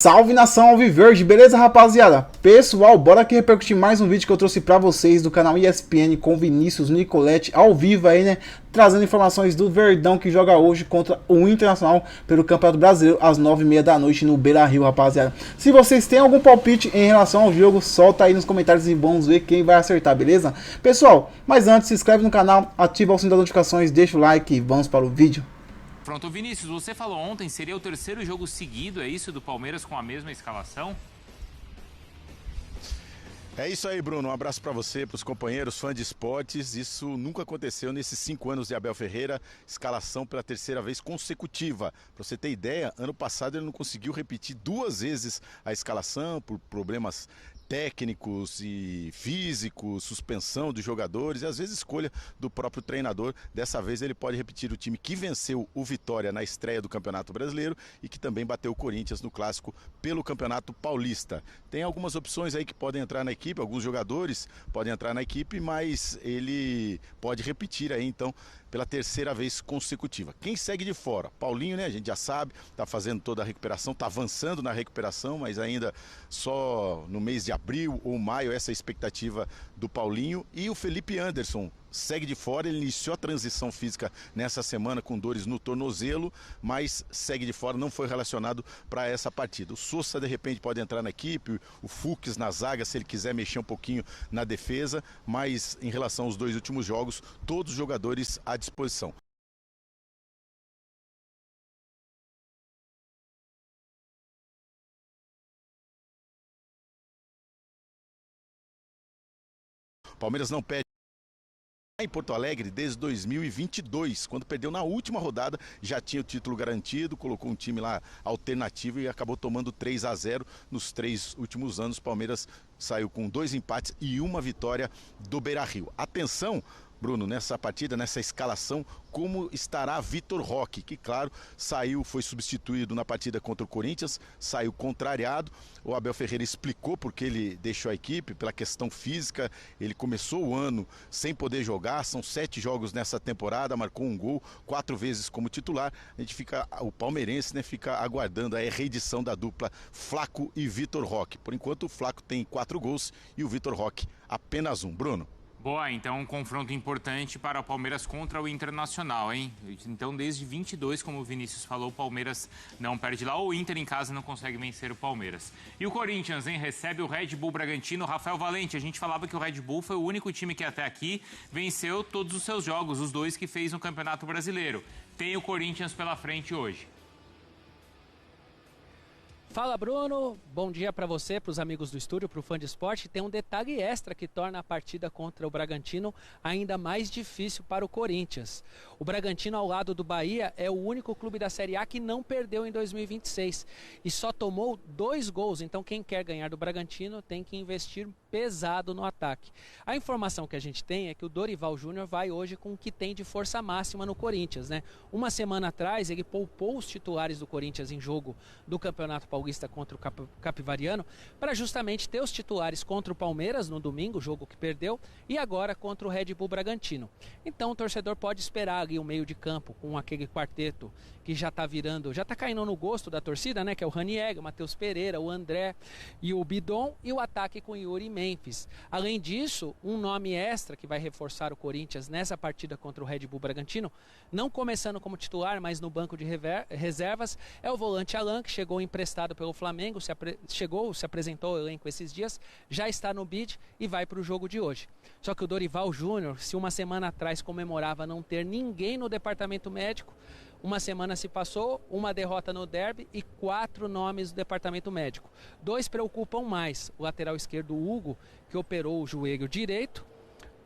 Salve nação Alviverde, beleza rapaziada? Pessoal, bora aqui repercutir mais um vídeo que eu trouxe pra vocês do canal ESPN com Vinícius Nicoletti ao vivo aí, né? Trazendo informações do Verdão que joga hoje contra o Internacional pelo Campeonato Brasileiro às 9h30 da noite no Beira-Rio, rapaziada. Se vocês têm algum palpite em relação ao jogo, solta aí nos comentários e vamos ver quem vai acertar, beleza? Pessoal, mas antes, se inscreve no canal, ativa o sininho das notificações, deixa o like e vamos para o vídeo. Pronto, Vinícius, você falou ontem, seria o terceiro jogo seguido, é isso, do Palmeiras com a mesma escalação? É isso aí, Bruno. Um abraço para você, para os companheiros, fãs de esportes. Isso nunca aconteceu nesses 5 anos de Abel Ferreira, escalação pela terceira vez consecutiva. Para você ter ideia, ano passado ele não conseguiu repetir 2 vezes a escalação por problemas técnicos e físicos, suspensão dos jogadores e às vezes escolha do próprio treinador. Dessa vez ele pode repetir o time que venceu o Vitória na estreia do Campeonato Brasileiro e que também bateu o Corinthians no Clássico pelo Campeonato Paulista. Tem algumas opções aí que podem entrar na equipe, alguns jogadores podem entrar na equipe, mas ele pode repetir aí então pela terceira vez consecutiva. Quem segue de fora? Paulinho, né? A gente já sabe, tá fazendo toda a recuperação, tá avançando na recuperação, mas ainda só no mês de abril ou maio essa é a expectativa do Paulinho. E o Felipe Anderson segue de fora, ele iniciou a transição física nessa semana com dores no tornozelo, mas segue de fora, não foi relacionado para essa partida. O Sousa de repente pode entrar na equipe, o Fux na zaga se ele quiser mexer um pouquinho na defesa, mas em relação aos 2 últimos jogos, todos os jogadores à disposição. Palmeiras não perde em Porto Alegre desde 2022, quando perdeu na última rodada, já tinha o título garantido, colocou um time lá alternativo e acabou tomando 3-0 nos 3 últimos anos. Palmeiras saiu com 2 empates e 1 vitória do Beira-Rio. Atenção, Bruno, nessa partida, nessa escalação, como estará Vitor Roque, que claro, foi substituído na partida contra o Corinthians, saiu contrariado. O Abel Ferreira explicou porque ele deixou a equipe, pela questão física. Ele começou o ano sem poder jogar, são 7 jogos nessa temporada, marcou 1 gol, 4 vezes como titular. O palmeirense, né, fica aguardando a reedição da dupla Flaco e Vitor Roque. Por enquanto o Flaco tem 4 gols e o Vitor Roque apenas 1. Bruno. Boa, então um confronto importante para o Palmeiras contra o Internacional, hein? Então desde 22, como o Vinícius falou, o Palmeiras não perde lá, ou o Inter em casa não consegue vencer o Palmeiras. E o Corinthians, hein? Recebe o Red Bull Bragantino. Rafael Valente, a gente falava que o Red Bull foi o único time que até aqui venceu todos os seus jogos, os 2 que fez no Campeonato Brasileiro. Tem o Corinthians pela frente hoje. Fala Bruno, bom dia para você, para os amigos do estúdio, para o fã de esporte. Tem um detalhe extra que torna a partida contra o Bragantino ainda mais difícil para o Corinthians. O Bragantino, ao lado do Bahia, é o único clube da Série A que não perdeu em 2026 e só tomou 2 gols. Então quem quer ganhar do Bragantino tem que investir pesado no ataque. A informação que a gente tem é que o Dorival Júnior vai hoje com o que tem de força máxima no Corinthians, né? Uma semana atrás ele poupou os titulares do Corinthians em jogo do Campeonato Paulista contra o Capivariano para justamente ter os titulares contra o Palmeiras no domingo, jogo que perdeu, e agora contra o Red Bull Bragantino. Então o torcedor pode esperar ali o meio de campo com aquele quarteto que já tá caindo no gosto da torcida, né? Que é o Ranieri, o Matheus Pereira, o André e o Bidon, e o ataque com Yuri e Memphis. Além disso, um nome extra que vai reforçar o Corinthians nessa partida contra o Red Bull Bragantino, não começando como titular, mas no banco de reservas, é o volante Alan, que chegou emprestado pelo Flamengo, se apresentou ao elenco esses dias, já está no bid e vai para o jogo de hoje. Só que o Dorival Júnior, se uma semana atrás comemorava não ter ninguém no departamento médico, uma semana se passou, uma derrota no derby e 4 nomes do departamento médico. 2 preocupam mais: o lateral esquerdo Hugo, que operou o joelho direito,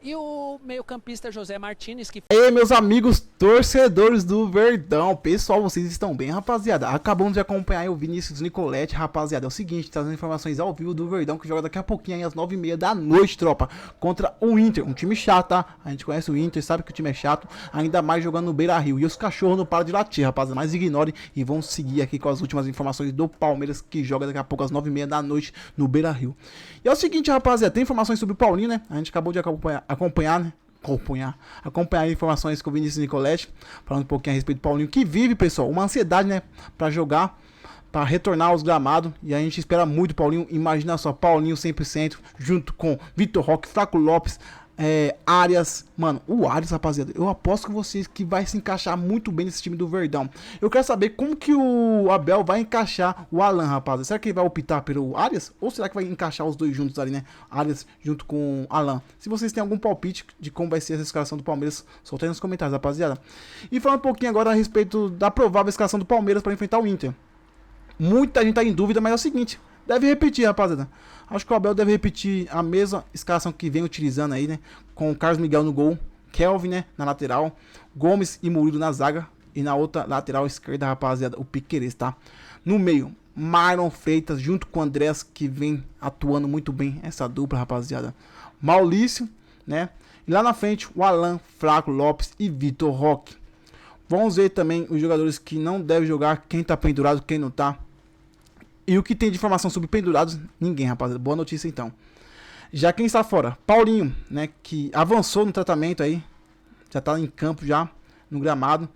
e o meio-campista José Martínez, que... E aí, meus amigos torcedores do Verdão, pessoal, vocês estão bem, rapaziada? Acabamos de acompanhar o Vinícius Nicoletti, rapaziada. É o seguinte, trazendo informações ao vivo do Verdão, que joga daqui a pouquinho, aí, às 9h30 da noite, tropa, contra o Inter. Um time chato, tá? A gente conhece o Inter, sabe que o time é chato, ainda mais jogando no Beira-Rio. E os cachorros não param de latir, rapaziada, mas ignorem e vão seguir aqui com as últimas informações do Palmeiras, que joga daqui a pouco às 9h30 da noite no Beira-Rio. E é o seguinte, rapaziada, tem informações sobre o Paulinho, né? A gente acabou de acompanhar informações com o Vinícius Nicoletti, falando um pouquinho a respeito do Paulinho, que vive, pessoal, uma ansiedade, né, pra jogar para retornar aos gramados. E a gente espera muito Paulinho. Imagina só, Paulinho 100% junto com Vitor Roque, Flaco Lopes, Arias. Mano, o Arias, rapaziada, eu aposto com vocês que vai se encaixar muito bem nesse time do Verdão. Eu quero saber como que o Abel vai encaixar o Alan, rapaziada. Será que ele vai optar pelo Arias? Ou será que vai encaixar os dois juntos ali, né? Arias junto com Alan. Se vocês têm algum palpite de como vai ser essa escalação do Palmeiras, solta aí nos comentários, rapaziada. E falando um pouquinho agora a respeito da provável escalação do Palmeiras para enfrentar o Inter. Muita gente tá em dúvida, mas é o seguinte, deve repetir, rapaziada. Acho que o Abel deve repetir a mesma escalação que vem utilizando aí, né? Com o Carlos Miguel no gol, Kelvin, né, na lateral, Gomes e Murilo na zaga. E na outra lateral esquerda, rapaziada, o Piquerez, tá? No meio, Marlon Freitas junto com o Andrés, que vem atuando muito bem essa dupla, rapaziada. Maurício, né? E lá na frente, o Alan, Flaco Lopes e Vitor Roque. Vamos ver também os jogadores que não devem jogar, quem tá pendurado, quem não tá. E o que tem de informação sobre pendurados? Ninguém, rapaziada. Boa notícia, então. Já quem está fora? Paulinho, né? Que avançou no tratamento aí. Já tá em campo, já, no gramado.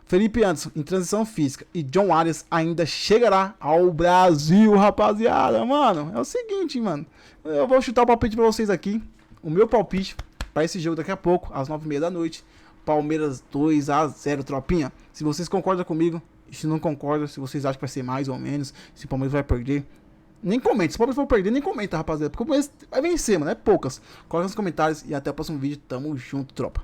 Felipe Anderson, em transição física. E John Arias ainda chegará ao Brasil, rapaziada. Mano, é o seguinte, mano. Eu vou chutar o palpite pra vocês aqui. O meu palpite para esse jogo daqui a pouco, às 9h30 da noite. Palmeiras 2-0, tropinha. Se vocês concordam comigo, se não concordam, se vocês acham que vai ser mais ou menos, se o Palmeiras vai perder, nem comente. Se o Palmeiras for perder, nem comenta, rapaziada. Porque o Palmeiras vai vencer, mano. É poucas. Coloca nos comentários e até o próximo vídeo. Tamo junto, tropa.